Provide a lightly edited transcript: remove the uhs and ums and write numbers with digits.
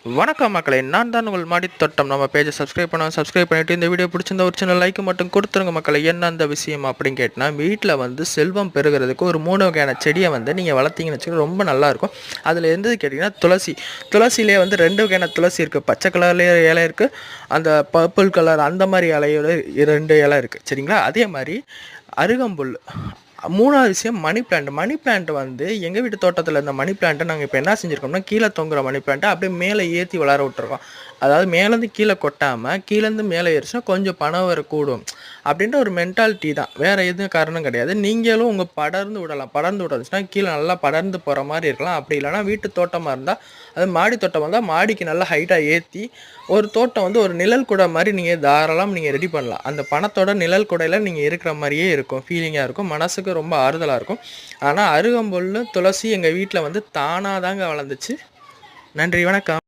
வணக்கம் மக்களே, நான் தான் உங்கள் மாடி தோட்டம். நம்ம பேஜை சப்ஸ்கிரைப் பண்ணிவிட்டு இந்த வீடியோ பிடிச்சிருந்த ஒரு சின்ன லைக் மட்டும் கொடுத்துருங்க மக்களே. என்ன அந்த விஷயம் அப்படின்னு கேட்டால், வீட்டில் வந்து செல்வம் பெறுகிறதுக்கு ஒரு 3 வகையான செடியை வந்து நீங்கள் வளர்த்திங்கன்னு வச்சுக்கோங்க, ரொம்ப நல்லாயிருக்கும். அதில் எந்த கேட்டிங்கன்னா துளசியிலே வந்து 2 வகையான துளசி இருக்குது. பச்சை கலர்லேயே இலை இருக்குது, அந்த பர்பிள் கலர் அந்த மாதிரி இலையோட 2 இலை இருக்குது. சரிங்களா? அதே மாதிரி அருகம்புல். 3வது விஷயம் மணி பிளான்ட் வந்து எங்கள் வீட்டு தோட்டத்தில் இருந்த மணி பிளான்ட்டை நாங்கள் இப்போ என்ன செஞ்சுருக்கோம்னா, கீழே தொங்குற மணி பிளான்ட்டை அப்படியே மேலே ஏற்றி வளர விட்டுருக்கோம். அதாவது மேலேருந்து கீழே கொட்டாமல் கீழேருந்து மேலே ஏறிச்சுன்னா கொஞ்சம் பணம் வர கூடும் அப்படின்ற ஒரு மென்டாலிட்டி தான், வேறு எதுவும் காரணம் கிடையாது. நீங்களும் உங்கள் படர்ந்து விடச்சுன்னா கீழே நல்லா படர்ந்து போகிற மாதிரி இருக்கலாம். அப்படி இல்லைனா வீட்டு தோட்டமாக இருந்தால், அது மாடி தோட்டமாக இருந்தால் மாடிக்கு நல்லா ஹைட்டாக ஏற்றி ஒரு தோட்டம் வந்து ஒரு நிழல் குடை மாதிரி நீங்கள் தாராளமாக நீங்கள் ரெடி பண்ணலாம். அந்த பணத்தோட நிழல் குடையில் நீங்கள் இருக்கிற மாதிரியே இருக்கும், ஃபீலிங்காக இருக்கும், மனசுக்கு ரொம்ப ஆறுதலாக இருக்கும். ஆனால் அருகம்புல் துளசி எங்கள் வீட்டில் வந்து தானாக தாங்க வளர்ந்துச்சு. நன்றி, வணக்கம்.